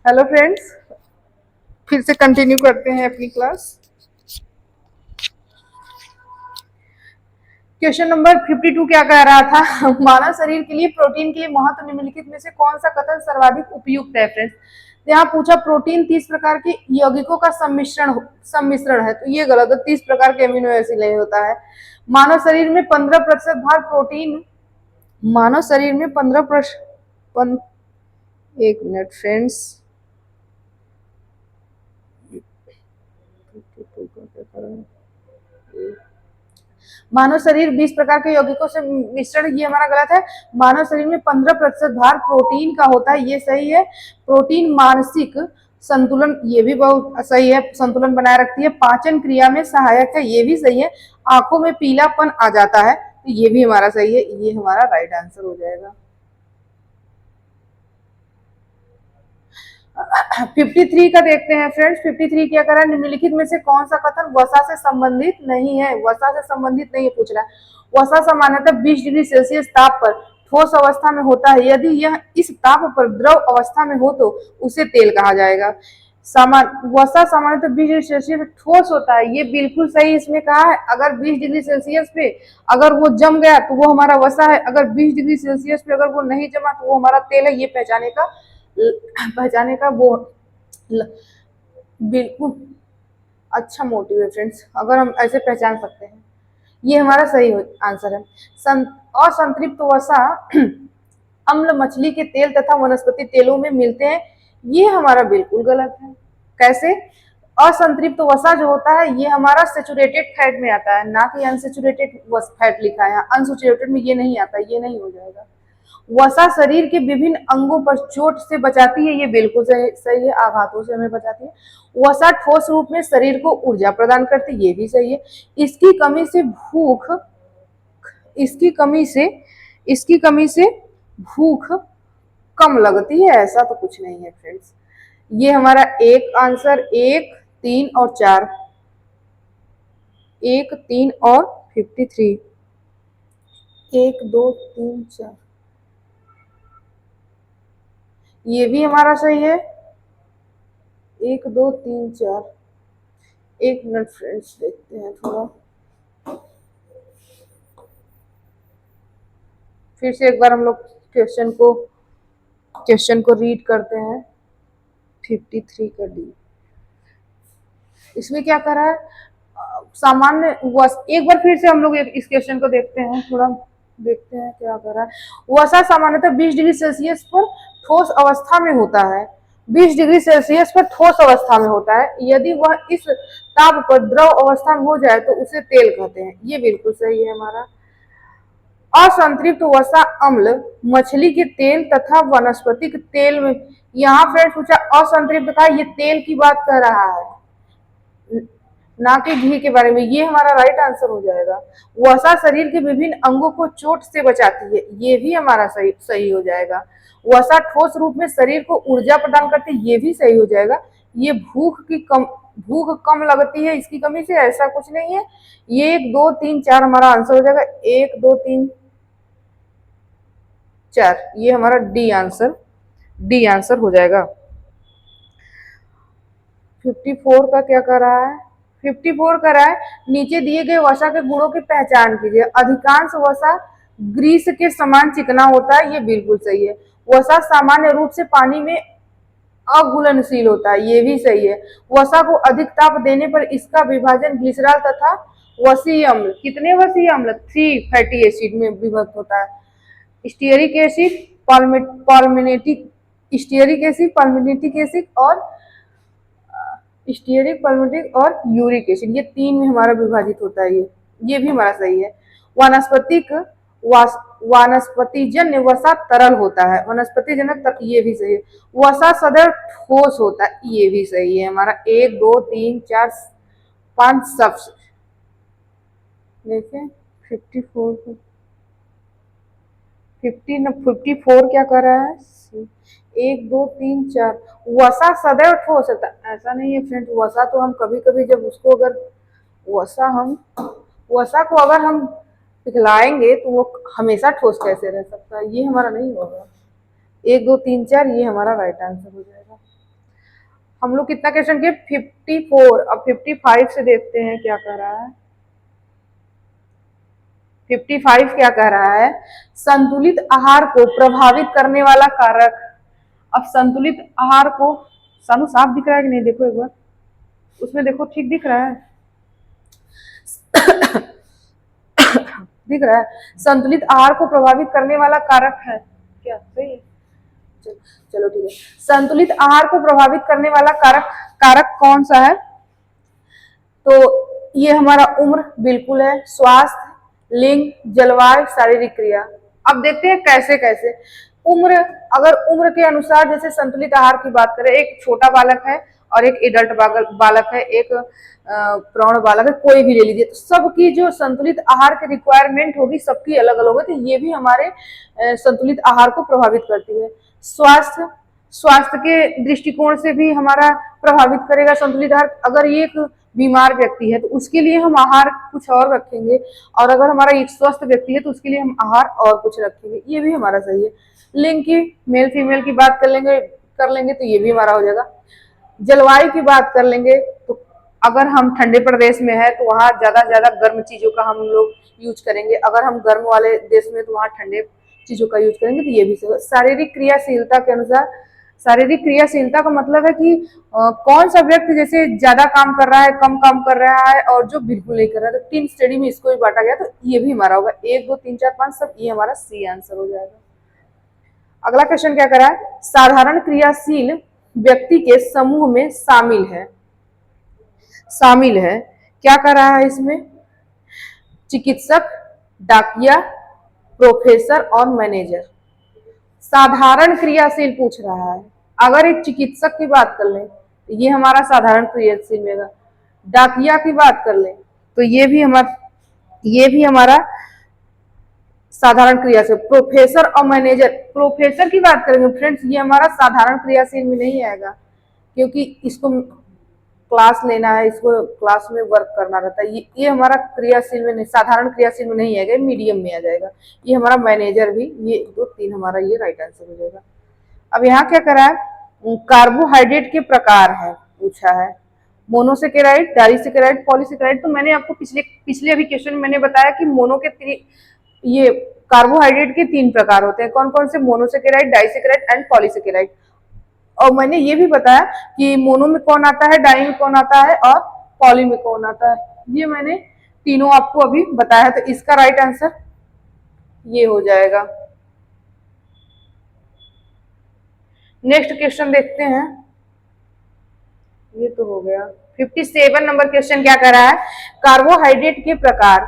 हेलो फ्रेंड्स, फिर से कंटिन्यू करते हैं अपनी क्लास। क्वेश्चन नंबर 52 क्या कह रहा था, मानव शरीर के लिए प्रोटीन के लिए महत्व निम्नलिखित में से कौन सा कथन सर्वाधिक उपयुक्त है फ्रेंड्स। यहाँ पूछा प्रोटीन 30 प्रकार के यौगिकों का सम्मिश्रण है, तो ये गलत है, 30 प्रकार के अमीनो एसिड नहीं होता है। मानव शरीर में 15% भार प्रोटीन, मानव शरीर में 15%, एक मिनट फ्रेंड्स, मानव शरीर 20 प्रकार के यौगिकों से मिश्रण, ये हमारा गलत है। मानव शरीर में 15% भार प्रोटीन का होता है, ये सही है। प्रोटीन मानसिक संतुलन, ये भी बहुत सही है, संतुलन बनाए रखती है। पाचन क्रिया में सहायक है, ये भी सही है। आंखों में पीलापन आ जाता है, तो ये भी हमारा सही है, ये हमारा राइट आंसर हो जाएगा। 53 का देखते हैं फ्रेंड्स। 53 क्या कह रहा है, निम्नलिखित में से कौन सा कथन वसा से संबंधित नहीं है। वसा से संबंधित नहीं है पूछ रहा है। वसा सामान्यतः 20 डिग्री सेल्सियस ताप पर ठोस अवस्था में होता है। यदि यह इस ताप पर द्रव अवस्था में हो तो उसे तेल कहा जाएगा। वसा सामान्यतः 20 डिग्री सेल्सियस पे ठोस होता है, ये बिल्कुल सही इसमें कहा है। अगर 20 डिग्री सेल्सियस पे अगर वो जम गया तो वो हमारा वसा है, अगर 20 डिग्री सेल्सियस पे अगर वो नहीं जमा तो वो हमारा तेल है। ये पहचाने का वो बिल्कुल अच्छा मोटिव है फ्रेंड्स, अगर हम ऐसे पहचान सकते हैं। ये हमारा सही आंसर है। असंतृप्त वसा अम्ल मछली के तेल तथा वनस्पति तेलों में मिलते हैं, ये हमारा बिल्कुल गलत है। कैसे? असंतृप्त वसा जो होता है ये हमारा सेचुरेटेड फैट में आता है, ना कि अनसेचुरेटेड फैट लिखा है। अनसेचुरेटेड में ये नहीं आता, ये नहीं हो जाएगा। वसा शरीर के विभिन्न अंगों पर चोट से बचाती है, ये बिल्कुल सही है। आघातों से हमें बचाती है। वसा ठोस रूप में शरीर को ऊर्जा प्रदान करती है, ये भी सही है। इसकी कमी से भूख इसकी कमी से भूख कम लगती है, ऐसा तो कुछ नहीं है फ्रेंड्स। ये हमारा एक आंसर 1, 3 और 4, 1, 3 और 53, 1, 2, 3, 4, ये भी हमारा सही है। 1, 2, 3, 4। एक मिनट फ्रेंड्स, देखते हैं थोड़ा फिर से एक बार हम लोग क्वेश्चन को रीड करते हैं। 53 का डी, इसमें क्या कर रहा है, सामान्य एक बार फिर से हम लोग इस क्वेश्चन को देखते हैं, थोड़ा देखते हैं क्या कर रहा है। वसा सामान्यतः 20 डिग्री सेल्सियस पर ठोस अवस्था में होता है। 20 डिग्री सेल्सियस पर ठोस अवस्था में होता है। यदि वह इस ताप पर द्रव अवस्था में हो जाए तो उसे तेल कहते हैं, ये बिल्कुल सही है हमारा। असंतृप्त वसा अम्ल मछली के तेल तथा वनस्पतिक तेल में, यहाँ फ्रेंड्स पूछा असंतृप्त का, ये तेल की बात कर रहा है, ना कि घी के बारे में। ये हमारा राइट आंसर हो जाएगा। वसा शरीर के विभिन्न अंगों को चोट से बचाती है, ये भी हमारा सही हो जाएगा। वसा ठोस रूप में शरीर को ऊर्जा प्रदान करती है, ये भी सही हो जाएगा। ये भूख कम लगती है इसकी कमी से, ऐसा कुछ नहीं है। ये 1, 2, 3, 4 हमारा आंसर हो जाएगा। 1, 2, 3, 4, ये हमारा डी आंसर हो जाएगा। 54 का क्या कर रहा है? 54 कर रहा है, नीचे दिए गए वसा के गुणों की पहचान कीजिए। अधिकांश वसा ग्रीस के समान चिकना होता है, ये बिल्कुल सही है। वसा सामान्य रूप से पानी में अघुलनशील होता है, ये भी सही है। वसा को अधिक ताप देने पर इसका विभाजन ग्लिसरॉल तथा वसीय अम्ल, कितने वसीय अम्ल? 3 फैटी एसिड में विभक्त होता है। स्टीयरिक एसिड, पाल्मिटिक एसिड और स्टीयरिक, पाल्मिटिक और यूरिक एसिड, ये 3 में हमारा विभाजित होता है। ये भी हमारा सही है। वानस्पतिजन्य वसा तरल होता है, ये भी सही है। वसा सदैव ठोस होता है, ये भी सही है हमारा। 1, 2, 3, 4, 5 सब देखिए। 54 क्या कर रहा है? 1, 2, 3, 4, वसा सदैव ठोस होता है, ऐसा नहीं है फ्रेंड। वसा तो हम कभी कभी जब उसको अगर वसा को अगर हम पिघलाएंगे तो वो हमेशा ठोस कैसे रह सकता है, ये हमारा नहीं होगा। 1, 2, 3, 4 ये हमारा राइट आंसर हो जाएगा। हम लोग कितना क्वेश्चन किए? 54। अब 55 से देखते हैं क्या कर रहा है। 55 क्या कह रहा है? संतुलित आहार को प्रभावित करने वाला कारक। अब संतुलित आहार को, सानू साफ दिख रहा है कि नहीं? देखो एक बार उसमें, देखो ठीक दिख रहा है? दिख रहा है? संतुलित आहार को प्रभावित करने वाला कारक है क्या? सही है, चलो ठीक है। संतुलित आहार को प्रभावित करने वाला कारक कौन सा है? तो ये हमारा उम्र बिल्कुल है, स्वास्थ्य, लिंग, जलवायु, शारीरिक क्रिया। अब देखते हैं कैसे कैसे। उम्र, अगर उम्र के अनुसार जैसे संतुलित आहार की बात करें, एक छोटा बालक है और एक एडल्ट बालक है, एक प्रौढ़ बालक है, कोई भी ले लीजिए, तो सबकी जो संतुलित आहार की रिक्वायरमेंट होगी सबकी अलग अलग होगी, तो ये भी हमारे संतुलित आहार को प्रभावित करती है। स्वास्थ्य, स्वास्थ्य के दृष्टिकोण से भी हमारा प्रभावित करेगा संतुलित आहार। अगर ये एक बीमार व्यक्ति है तो उसके लिए हम आहार कुछ और रखेंगे, और अगर हमारा एक स्वस्थ व्यक्ति है तो उसके लिए हम आहार और कुछ रखेंगे, ये भी हमारा सही है। लिंग की मेल फीमेल की बात कर लेंगे तो ये भी हमारा हो जाएगा। जलवायु की बात कर लेंगे तो अगर हम ठंडे प्रदेश में है तो वहाँ ज्यादा से ज्यादा गर्म चीजों का हम लोग यूज करेंगे, अगर हम गर्म वाले देश में तो वहाँ ठंडे चीजों का यूज करेंगे, तो ये भी सही। शारीरिक क्रियाशीलता के अनुसार, शारीरिक क्रियाशीलता का मतलब है कि कौन सा व्यक्ति जैसे ज्यादा काम कर रहा है, कम काम कर रहा है, और जो बिल्कुल नहीं कर रहा है। तो 3 स्टडी में इसको भी बांटा गया, तो ये भी हमारा होगा 1 2 3 4 5 सब, ये हमारा सी आंसर हो जाएगा। अगला क्वेश्चन क्या करा है, साधारण क्रियाशील व्यक्ति के समूह में शामिल है, क्या कर रहा है इसमें, चिकित्सक, डाकिया, प्रोफेसर और मैनेजर। साधारण क्रियाशील पूछ रहा है। अगर एक चिकित्सक की बात कर लें तो ये हमारा साधारण क्रियाशील में, डाकिया की बात कर लें तो ये भी हमारा साधारण क्रियाशील। प्रोफेसर और मैनेजर, प्रोफेसर की बात करेंगे फ्रेंड्स, ये हमारा साधारण क्रियाशील में नहीं आएगा, क्योंकि इसको क्लास लेना है, इसको क्लास में वर्क करना रहता है। ये हमारा क्रियाशील में नहीं, साधारण क्रियाशील में नहीं आएगा, मीडियम में आ जाएगा। ये हमारा मैनेजर भी, ये 2 3 हमारा ये राइट आंसर हो जाएगा। अब यहाँ क्या करा है, कार्बोहाइड्रेट के प्रकार है पूछा है, मोनोसेकेराइड, डाइसेकेराइड, पॉलीसेकेराइड। तो मैंने आपको पिछले अभी क्वेश्चन मैंने बताया कि ये कार्बोहाइड्रेट के 3 प्रकार होते हैं। कौन कौन से, मोनोसेकेराइड, डाइसेकेराइड एंड पॉलीसेकेराइड। और मैंने ये भी बताया कि मोनो में कौन आता है, डाई में कौन आता है और पॉली में कौन आता है। ये मैंने तीनों आपको अभी बताया है, तो इसका राइट आंसर ये हो जाएगा। नेक्स्ट क्वेश्चन देखते हैं, ये तो हो गया। 57 नंबर क्वेश्चन क्या कर रहा है, कार्बोहाइड्रेट के प्रकार,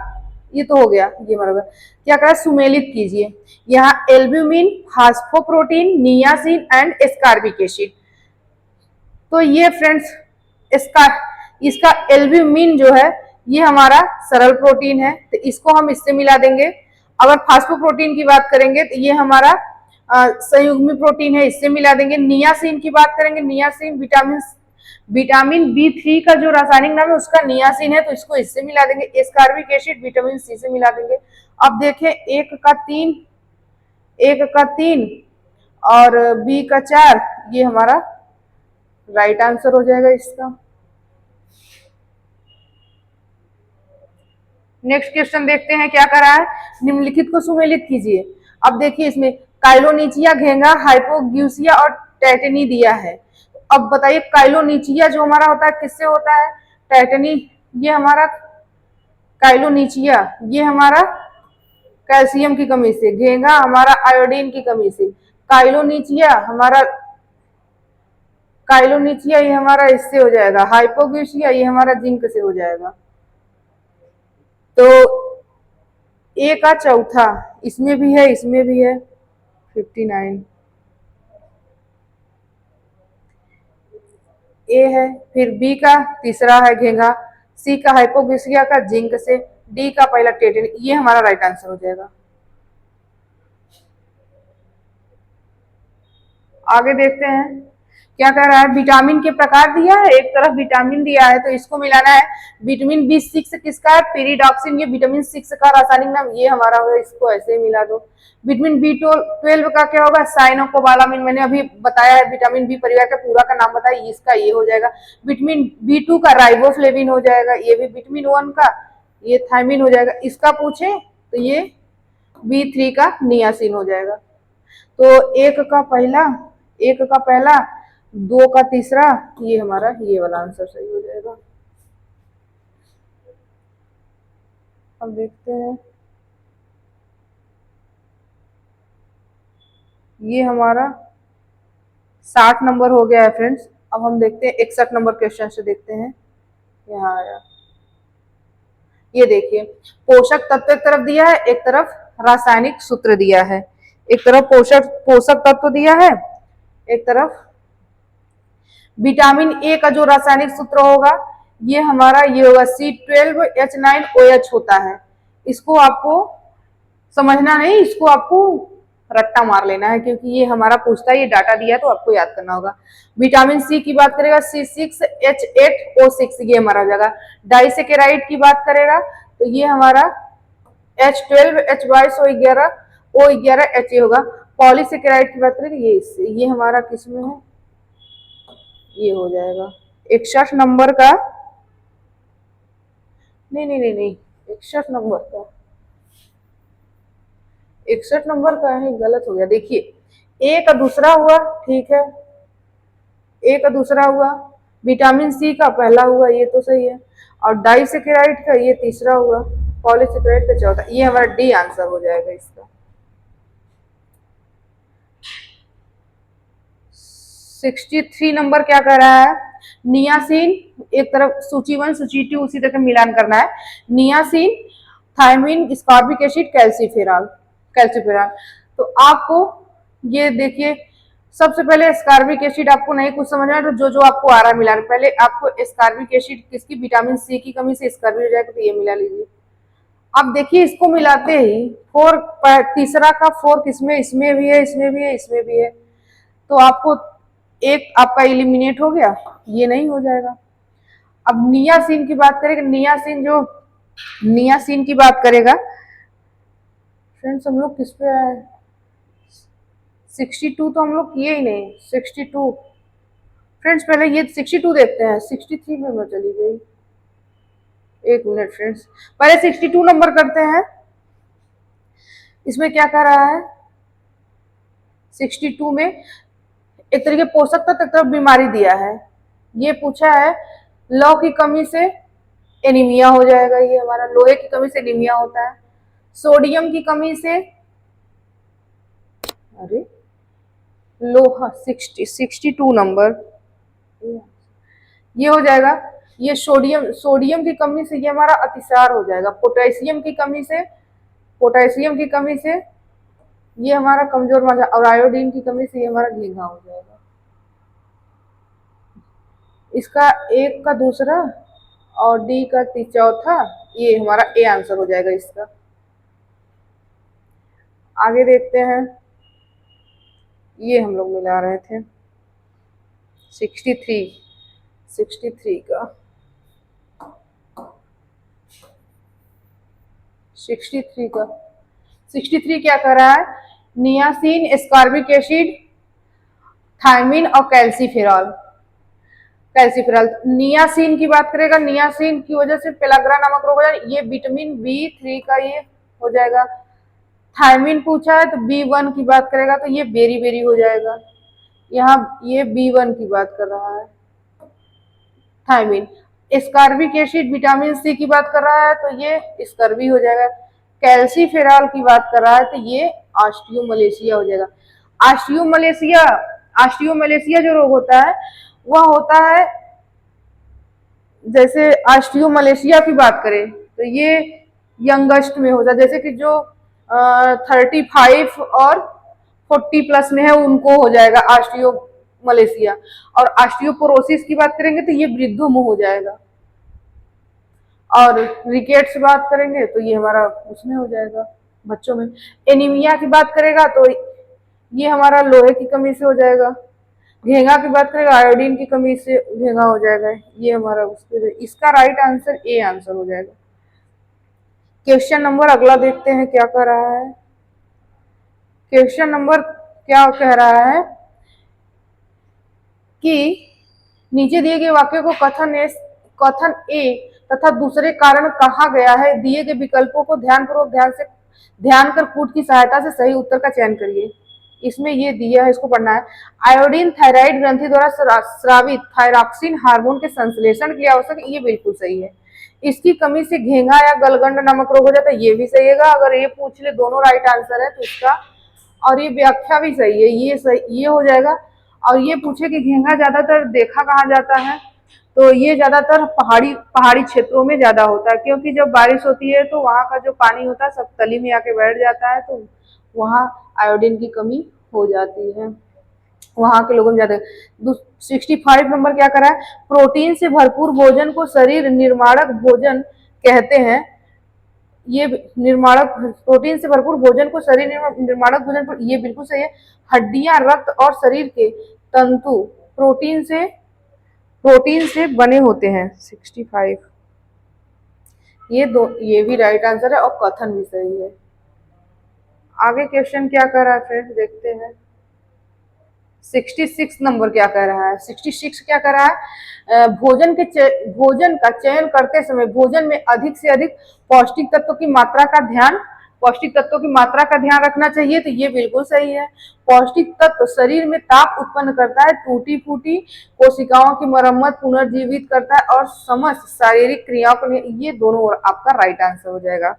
ये तो हो गया, ये हमारा क्या करा, सुमेलित कीजिए। यहाँ albumin, phosphoprotein, niacin and ascorbic acid. तो ये फ्रेंड्स इसका एल्ब्यूमिन जो है ये हमारा सरल प्रोटीन है, तो इसको हम इससे मिला देंगे। अगर फास्फोप्रोटीन की बात करेंगे तो ये हमारा संयुग्मी प्रोटीन है, इससे मिला देंगे। नियासिन की बात करेंगे, नियासिन विटामिन B3 का जो रासायनिक नाम है उसका नियासिन है, तो इसको इससे मिला देंगे। एस्कार्बिक एसिड विटामिन C से मिला देंगे। अब देखें 1 का 3 और B का 4, ये हमारा राइट आंसर हो जाएगा इसका। नेक्स्ट क्वेश्चन देखते हैं क्या करा है, निम्नलिखित को सुमेलित कीजिए। अब देखिए इसमें काइलोनिचिया, घेंगा, हाइपोग्यूसिया और टेटनी दिया है। अब बताइए काइलोनिचिया जो हमारा होता है किससे होता है, टेटनी, ये हमारा काइलोनिचिया ये हमारा कैल्शियम की कमी से, घेंगा हमारा आयोडीन की कमी से, काइलोनिचिया ये हमारा इससे हो जाएगा, हाइपोग्यूसिया ये हमारा जिंक से हो जाएगा। तो ए का चौथा इसमें भी है, इसमें भी है 59 ए है, फिर बी का तीसरा है घेंगा, सी का हाइपोग्लिसिया का जिंक से, डी का पहला टेटिन, ये हमारा राइट आंसर हो जाएगा। आगे देखते हैं क्या कह रहा है, विटामिन के प्रकार दिया है, एक तरफ विटामिन दिया है तो इसको मिलाना है। विटामिन B6 किसका है, पेरिडॉक्सिन, ये विटामिन 6 का रासायनिक नाम, ये हमारा होगा, इसको ऐसे मिला दो। विटामिन B12 का क्या होगा, साइनोकोबालामिन, मैंने अभी बताया है विटामिन बी परिवार का पूरा का नाम बताया, इसका ये हो जाएगा। विटामिन B2 का राइबोफ्लेविन हो जाएगा, ये भी विटामिन 1 का ये थायमिन हो जाएगा। इसका पूछे तो ये B3 का नियासिन हो जाएगा। तो एक का पहला 2 का तीसरा, ये हमारा ये वाला आंसर सही हो जाएगा। अब देखते हैं, ये हमारा 60 नंबर हो गया है फ्रेंड्स। अब हम देखते हैं 61 नंबर क्वेश्चन से देखते हैं, यहाँ आया, ये देखिए पोषक तत्व एक तरफ दिया है, एक तरफ रासायनिक सूत्र दिया है। एक तरफ पोषक तत्व दिया है, एक तरफ विटामिन ए का जो रासायनिक सूत्र होगा ये हमारा ये होगा C12H9OH होता है। इसको आपको समझना नहीं, इसको आपको रट्टा मार लेना है, क्योंकि ये हमारा पूछता है, ये डाटा दिया है तो आपको याद करना होगा। विटामिन सी की बात करेगा C6H8O6, ये हमारा हो जाएगा। डाइसेकेराइड की बात करेगा तो ये हमारा H12 H22 O11 HA होगा। पॉलीसेकेराइड की बात करें ये हमारा किस में है, ये हो जाएगा 61 नंबर का, नहीं 61 नंबर का, 61 नंबर का है, गलत हो गया। देखिए ए का दूसरा हुआ, ठीक है, ए का दूसरा हुआ, विटामिन सी का पहला हुआ, ये तो सही है, और डाइसेकेराइड का ये तीसरा हुआ, पॉलीसेकेराइड का चौथा, ये हमारा डी आंसर हो जाएगा इसका। 63 नंबर क्या कर रहा है, नियासिन, एक तरफ सूची 1 सूची 2 उसी तरह मिलान करना है। Niacin, thiamine, ascorbic acid, calciferol. तो आपको ये देखिए, सबसे पहले स्कॉर्बिक एसिड आपको नहीं कुछ समझ में, तो जो आपको आ रहा है मिलान, पहले आपको स्कॉर्बिक एसिड किसकी, विटामिन सी की कमी से स्कॉर्बी हो जाएगा, तो ये मिला लीजिए। अब देखिए इसको मिलाते ही तीसरा का 4 किसमें, इसमें भी है, इसमें भी है, इसमें भी है, तो आपको एक आपका एलिमिनेट हो गया, ये नहीं हो जाएगा। अब नियासिन की बात करेंगे, नियासिन की बात करेगा फ्रेंड्स, हम लोग किस पे आए, 62 तो हम लोग किए ही नहीं, 62 फ्रेंड्स, पहले ये 62 देखते हैं, 63 में मैं चली गई, एक मिनट फ्रेंड्स, पहले 62 नंबर करते हैं। इसमें क्या कर रहा है, 62 में एक तरीके पोषक तत्व तरफ बीमारी दिया है, ये पूछा है लौ की कमी से एनीमिया हो जाएगा, ये हमारा लोहे की कमी से एनीमिया होता है। सोडियम की कमी से, अरे लोहा 62 नंबर, ये हो जाएगा। ये सोडियम की कमी से ये हमारा अतिसार हो जाएगा। पोटेशियम की कमी से ये हमारा कमजोर माजा, और आयोडीन की कमी से ये हमारा ढींगा हो जाएगा। इसका एक का दूसरा और डी का चौथा, ये हमारा ए आंसर हो जाएगा इसका। आगे देखते हैं, ये हम लोग मिला रहे थे 63 का 63 क्या कर रहा है, नियासिन, स्कॉर्बिक एसिड, थायमिन और कैल्सीफेरॉल। नियासिन की बात करेगा, नियासिन की वजह से पेलाग्रा नामक रोग हो जाए, ये विटामिन B3 का ये हो जाएगा। थायमिन पूछा है तो B1 की बात करेगा तो ये बेरी हो जाएगा, यहाँ ये B1 की बात कर रहा है thiamine. Ascorbic acid vitamin C की बात कर रहा है तो ये स्कर्वी हो जाएगा। कैल्सीफेरॉल की बात कर रहा है तो ये ऑस्टियोमलेशिया हो जाएगा। ऑस्टियोमलेशिया जो रोग होता है वह होता है, जैसे ऑस्टियोमलेशिया की बात करें तो ये यंगस्ट में होता है, जैसे कि जो 35 और 40 प्लस में है उनको हो जाएगा ऑस्टियोमलेशिया। और ऑस्टियोपोरोसिस की बात करेंगे तो ये वृद्धों में हो जाएगा। और रिकेट्स बात करेंगे तो ये हमारा उसमें हो जाएगा बच्चों में। एनीमिया की बात करेगा तो ये हमारा लोहे की कमी से हो जाएगा। घेंगा की बात करेगा आयोडीन की कमी से घेंगा हो जाएगा, ये हमारा उसके, इसका राइट आंसर ए आंसर हो जाएगा। क्वेश्चन नंबर अगला देखते हैं क्या कह रहा है। क्वेश्चन नंबर क्या कह रहा है कि नीचे दिए गए वाक्य को कथन ए तथा दूसरे कारण कहा गया है, दिए गए विकल्पों को ध्यान कर कूट की सहायता से सही उत्तर का चयन करिए। इसमें ये दिया है, इसको पढ़ना है। आयोडीन थायराइड ग्रंथि द्वारा स्रावित थायरॉक्सिन हार्मोन के संश्लेषण के लिए आवश्यक, ये बिल्कुल सही है। इसकी कमी से घेंगा या गलगंड नामक रोग हो जाता है, ये भी सही है। अगर ये पूछ ले दोनों राइट आंसर है तो इसका, और ये व्याख्या भी सही है, ये सही, ये हो जाएगा। और ये पूछे कि घेंगा ज्यादातर देखा कहाँ जाता है, तो ये ज्यादातर पहाड़ी क्षेत्रों में ज्यादा होता है, क्योंकि जब बारिश होती है तो वहाँ का जो पानी होता है सब तली में आके बैठ जाता है, तो वहाँ आयोडीन की कमी हो जाती है, वहाँ के लोगों में ज्यादा। 65 नंबर क्या करा है, प्रोटीन से भरपूर भोजन को शरीर निर्माणक भोजन कहते हैं। ये निर्माणक प्रोटीन से भरपूर भोजन को शरीर निर्माणक भोजन पर, ये बिल्कुल सही है। हड्डियां, रक्त और शरीर के तंतु प्रोटीन से बने होते हैं। 65, ये भी राइट आंसर है और कथन भी सही है। आगे क्वेश्चन क्या कर रहा है फ्रेंड्स, देखते हैं। 66 नंबर क्या कह रहा है? 66 क्या कह रहा है? भोजन का चयन करते समय भोजन में अधिक से अधिक पौष्टिक तत्वों की मात्रा का ध्यान रखना चाहिए। तो ये बिल्कुल सही है। पौष्टिक तत्व शरीर में ताप उत्पन्न करता है, टूटी फूटी कोशिकाओं की मरम्मत, पुनर्जीवित करता है और समस्त शारीरिक क्रियाओं को, ये दोनों आपका राइट आंसर हो जाएगा।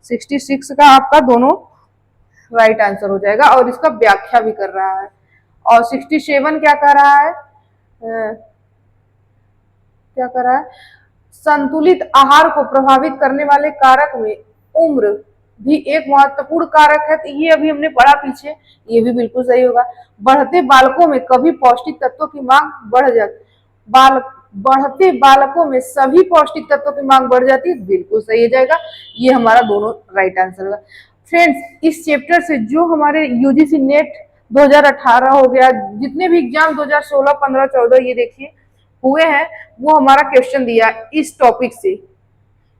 66 का आपका दोनों राइट आंसर हो जाएगा और इसका व्याख्या भी कर रहा है। और 67 क्या कर रहा है? क्या कर रहा है? संतुलित आहार को प्रभावित करने वाले कारक में उम्र भी एक महत्वपूर्ण कारक है। तो ये अभी हमने पढ़ा पीछे, ये भी बिल्कुल सही होगा। बढ़ते बालकों में कभी पौष्टिक तत्वों की मांग बढ़ जाती, बढ़ते बालकों में सभी पौष्टिक तत्वों की मांग बढ़ जाती है, बिल्कुल सही हो जाएगा। ये हमारा दोनों राइट आंसर होगा। फ्रेंड्स, इस चैप्टर से जो हमारे यूजीसी नेट 2018 हो गया, जितने भी एग्जाम 2016, 15, 14 ये देखिए हुए हैं, वो हमारा क्वेश्चन दिया इस टॉपिक से।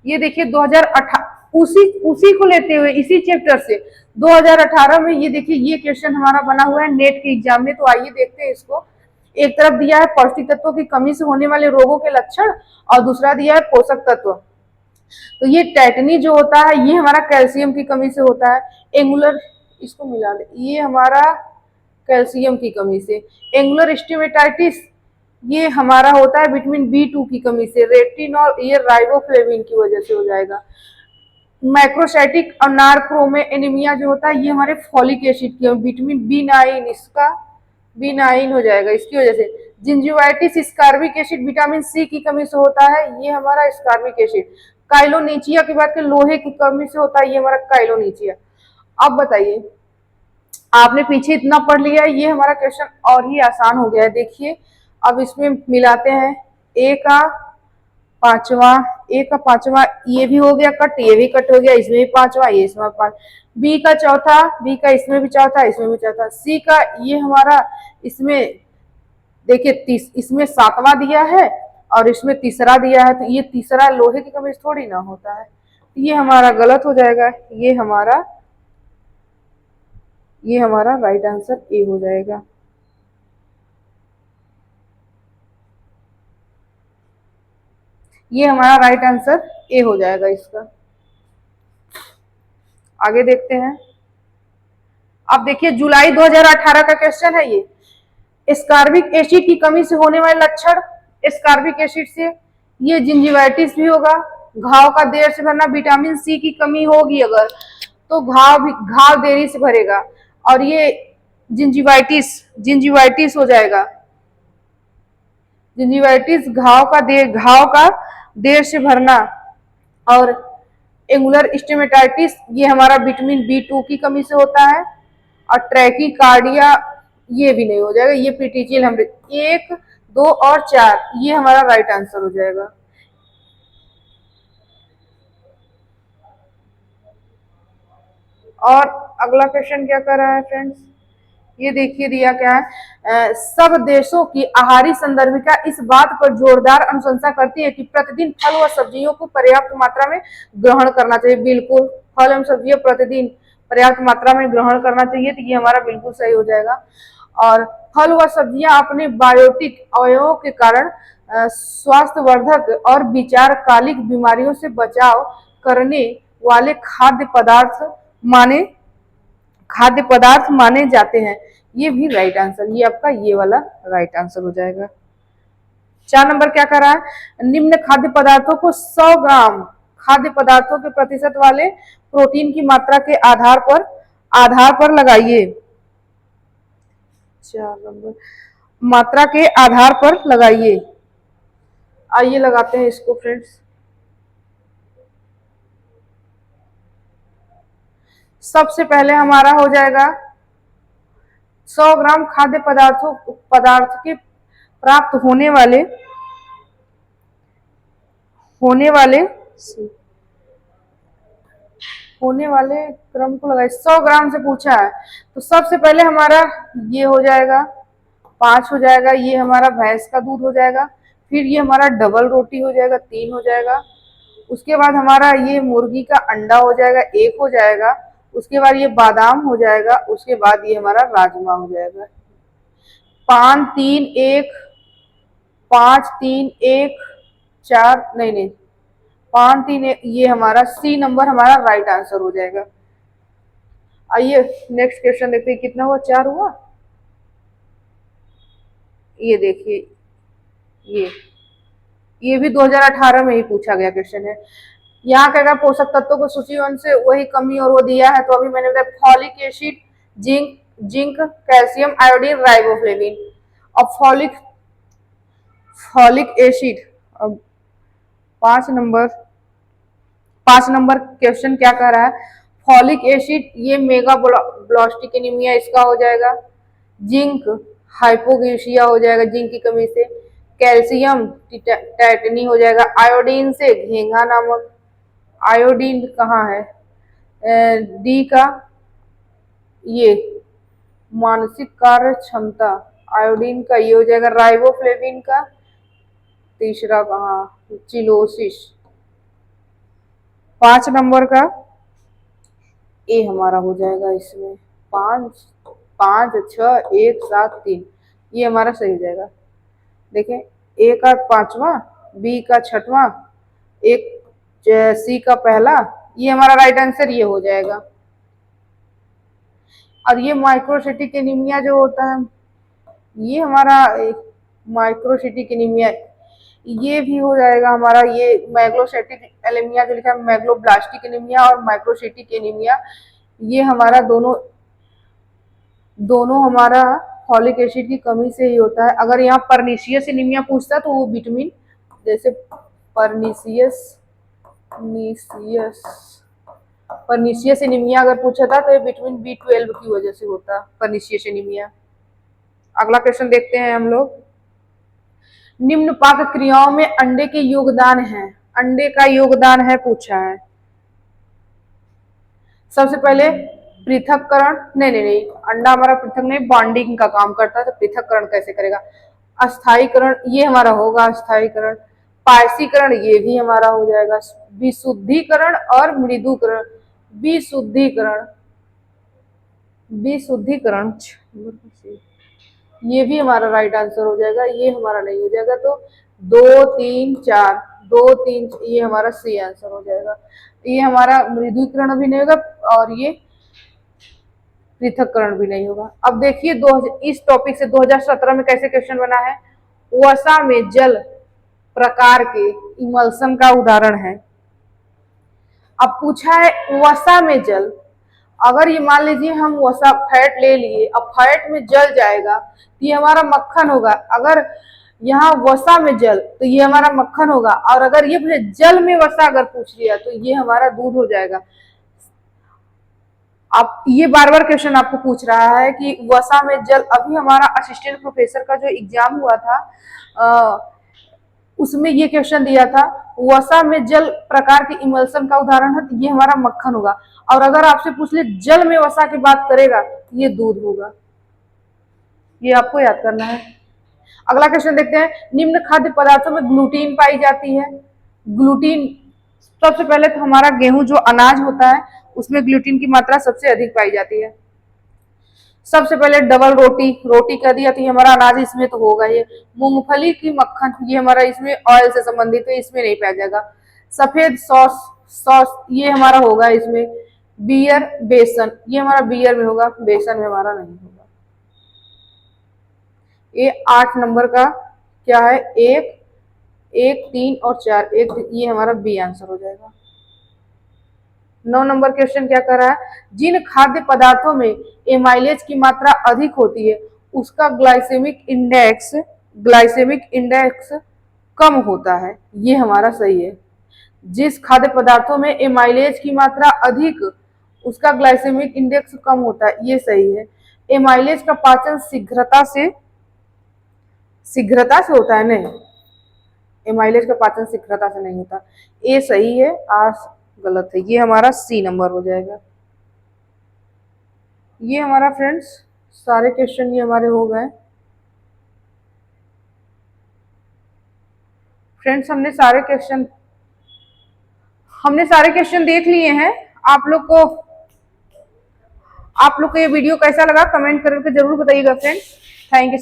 ये देखिए 2018 उसी को लेते हुए इसी चैप्टर से 2018 में ये देखिए ये क्वेश्चन हमारा बना हुआ है नेट के एग्जाम में। तो आइए देखते हैं इसको। एक तरफ दिया है पौष्टिक तत्वों की कमी से होने वाले रोगों के लक्षण और दूसरा दिया है पोषक तत्व। तो ये टेटनी जो होता है ये हमारा कैल्शियम की कमी से होता है। एंगुलर, इसको मिला दे, ये हमारा कैल्शियम की कमी से। एंगुलर स्टीमेटाइटिस ये हमारा होता है विटामिन B2 की कमी से। रेटिनॉल ये राइबोफ्लेविन की वजह से हो जाएगा। मैक्रोसाइटिक और नार्क्रोमे एनीमिया जो होता है ये हमारे फॉलिक एसिड की, विटामिन B9 इसका B9 हो जाएगा इसकी वजह से। जिंजिवाइटिस स्कारबिक एसिड विटामिन C की कमी से होता है, ये हमारा स्कारबिक एसिड। काइलोनीचिया की बात करें लोहे की कमी से होता है, ये हमारा काइलोनीचिया। अब बताइए, आपने पीछे इतना पढ़ लिया है, ये हमारा क्वेश्चन और ही आसान हो गया है। देखिए अब इसमें मिलाते हैं। ए का पांचवा ये भी हो गया कट, ये भी कट हो गया, इसमें भी पांचवा, ये इसमें पांच। बी का चौथा, बी का इसमें भी चौथा, इसमें भी चौथा। सी का ये हमारा इसमें देखिए इसमें सातवां दिया है और इसमें तीसरा दिया है। तो ये तीसरा लोहे की कमी थोड़ी ना होता है, ये हमारा गलत हो जाएगा। ये हमारा राइट आंसर ए हो जाएगा। ये हमारा राइट आंसर ए हो जाएगा इसका। आगे देखते हैं। अब देखिए जुलाई 2018 का क्वेश्चन है ये। स्कारबिक एसिड की कमी से होने वाले लक्षण, स्कारबिक एसिड से ये जिंजिवाइटिस भी होगा, घाव का देर से भरना, विटामिन सी की कमी होगी अगर तो घाव देरी से भरेगा, और ये जिंजिवाइटिस हो जाएगा। जिंजिवाइटिस घाव का देर से भरना। और एंगुलर स्टेमेटाइटिस ये हमारा विटामिन B2 की कमी से होता है। और ट्रैकीकार्डिया ये भी नहीं हो जाएगा, ये प्रीटिचियल हेमरेज। 1, 2 और 4 ये हमारा राइट आंसर हो जाएगा। और अगला क्वेश्चन क्या कर रहा है फ्रेंड्स, ये देखिए दिया क्या है। सब देशों की आहारी संदर्भिका इस बात पर जोरदार अनुशंसा करती है कि प्रतिदिन फल व सब्जियों को पर्याप्त मात्रा में ग्रहण करना चाहिए। बिल्कुल, फल एवं सब्जियां प्रतिदिन पर्याप्त मात्रा में ग्रहण करना चाहिए, तो ये हमारा बिल्कुल सही हो जाएगा। और फल व सब्जियां अपने बायोटिक अवयवों के कारण स्वास्थ्यवर्धक और विचारकालिक बीमारियों से बचाव करने वाले खाद्य पदार्थ माने जाते हैं। ये भी राइट आंसर, ये आपका ये वाला राइट आंसर हो जाएगा। 4 नंबर क्या कर रहा है? निम्न खाद्य पदार्थों को 100 ग्राम खाद्य पदार्थों के प्रतिशत वाले प्रोटीन की मात्रा के आधार पर लगाइए। 4 नंबर मात्रा के आधार पर लगाइए। आइए लगाते हैं इसको फ्रेंड्स। सबसे पहले हमारा हो जाएगा 100 ग्राम खाद्य पदार्थ के प्राप्त होने वाले होने वाले क्रम को लगाए, 100 ग्राम से पूछा है तो सबसे पहले हमारा ये हो जाएगा 5 हो जाएगा, ये हमारा भैंस का दूध हो जाएगा, फिर ये हमारा डबल रोटी हो जाएगा 3 हो जाएगा, उसके बाद हमारा ये मुर्गी का अंडा हो जाएगा 1 हो जाएगा, उसके बाद ये बादाम हो जाएगा, उसके बाद ये हमारा राजमा हो जाएगा। 5 3 1 5 3 1 4 नहीं नहीं 5 3 1 ये हमारा सी नंबर हमारा राइट आंसर हो जाएगा। आइए नेक्स्ट क्वेश्चन देखते हैं, कितना हुआ 4 हुआ। ये देखिए ये ये भी 2018 में ही पूछा गया क्वेश्चन है। यहाँ क्या पोषक तत्वों को सूची 1 से वही कमी और वो दिया है, तो अभी मैंने बताया folic acid, zinc zinc calcium iodine riboflavin. अब फॉलिक एसिड, अब 5 नंबर क्वेश्चन क्या कह रहा है, फॉलिक एसिड ये मेगा ब्लास्टिक एनीमिया इसका हो जाएगा, जिंक हाइपोग्लिसिया हो जाएगा जिंक की कमी से, कैल्शियम टाइटनी हो जाएगा, आयोडीन से घेंगा नामक, आयोडीन कहाँ है, डी का ये मानसिक कार्य क्षमता, आयोडीन का ये हो जाएगा, राइबोफ्लेविन का तीसरा कहाँ, चिलोसिस। 5 नंबर का ए हमारा हो जाएगा इसमें, 5 5 6 1 7 3 ये हमारा सही हो जाएगा। देखें ए का 5वां, बी का 6वां, एक सी का पहला, ये हमारा राइट आंसर ये हो जाएगा। और ये माइक्रोसिटिक एनीमिया जो होता है, ये हमारा माइक्रोसिटिक एनीमिया ये भी हो जाएगा हमारा, ये मैग्लोसिटिक एनीमिया जो लिखा है मैग्लोब्लास्टिक एनीमिया और माइक्रोसिटिक एनीमिया, ये हमारा दोनों हमारा फॉलिक एसिड की कमी से ही होता है। अगर यहाँ परनीशियस एनीमिया पूछता तो वो विटामिन, जैसे परनीशियस एनीमिया अगर पूछा था तो ये विटामिन B12 की वजह से होता है परनीशियस एनीमिया। अगला क्वेश्चन देखते हैं हम लोग, निम्न पाक क्रियाओं में अंडे के योगदान है, अंडे का योगदान है पूछा है। सबसे पहले पृथक्करण, नहीं अंडा हमारा पृथक नहीं, बॉन्डिंग का काम करता है, तो पृथक्करण कैसे करेगा, अस्थायीकरण ये हमारा होगा अस्थायीकरण, पायसीकरण ये भी हमारा हो जाएगा, विशुद्धिकरण और मृदुकरण, विशुद्धिकरण ये भी हमारा राइट आंसर हो जाएगा, ये हमारा नहीं हो जाएगा, तो 2 3 4 2 3 ये हमारा सी आंसर हो जाएगा। ये हमारा मृदुकरण भी नहीं होगा और ये पृथक्करण भी नहीं होगा। अब देखिए इस टॉपिक से 2017 में कैसे क्वेश्चन बना है, वसा में जल प्रकार के इमल्सन का उदाहरण है। अब पूछा है वसा में जल, अगर ये मान लीजिए हम वसा फैट ले लिए, अब फैट में जल जाएगा तो ये हमारा मक्खन होगा, अगर यहाँ वसा में जल तो ये हमारा मक्खन होगा, और अगर ये जल में वसा अगर पूछ लिया तो ये हमारा दूध हो जाएगा। अब ये बार बार क्वेश्चन आपको पूछ रहा है कि वसा में जल, अभी हमारा असिस्टेंट प्रोफेसर का जो एग्जाम हुआ था उसमें ये क्वेश्चन दिया था, वसा में जल प्रकार के इमल्सन का उदाहरण है, तो ये हमारा मक्खन होगा, और अगर आपसे पूछ ले जल में वसा की बात करेगा ये दूध होगा, ये आपको याद करना है। अगला क्वेश्चन देखते हैं, निम्न खाद्य पदार्थों में ग्लूटीन पाई जाती है। ग्लूटीन, सबसे पहले तो हमारा गेहूं जो अनाज होता है उसमें ग्लूटीन की मात्रा सबसे अधिक पाई जाती है। सबसे पहले डबल रोटी कह दिया तो ये हमारा अनाज इसमें तो होगा, ये मूंगफली की मक्खन ये हमारा इसमें ऑयल से संबंधित है, इसमें नहीं पाया जाएगा। सफेद सॉस ये हमारा होगा इसमें, बियर बेसन ये हमारा बियर में होगा, बेसन में हमारा नहीं होगा। ये 8 नंबर का क्या है, 1 1 3 और 4 1 ये हमारा बी आंसर हो जाएगा। 9 नंबर क्वेश्चन क्या कर रहा है, जिन खाद्य पदार्थों में एमाइलेज की मात्रा अधिक होती है उसका ग्लाइसेमिक इंडेक्स कम होता है, ये हमारा सही है। जिस खाद्य पदार्थों में एमाइलेज की मात्रा अधिक उसका ग्लाइसेमिक इंडेक्स कम होता है, ये सही है। एमाइलेज का पाचन शीघ्रता से होता है, नहीं एमाइलेज का पाचन शीघ्रता से नहीं होता, ये सही है। गलत है, ये हमारा सी नंबर हो जाएगा। ये हमारा फ्रेंड्स सारे क्वेश्चन ये हमारे हो गए। फ्रेंड्स हमने सारे क्वेश्चन देख लिए हैं। आप लोग को ये वीडियो कैसा लगा कमेंट करके जरूर बताइएगा फ्रेंड्स। Thank you.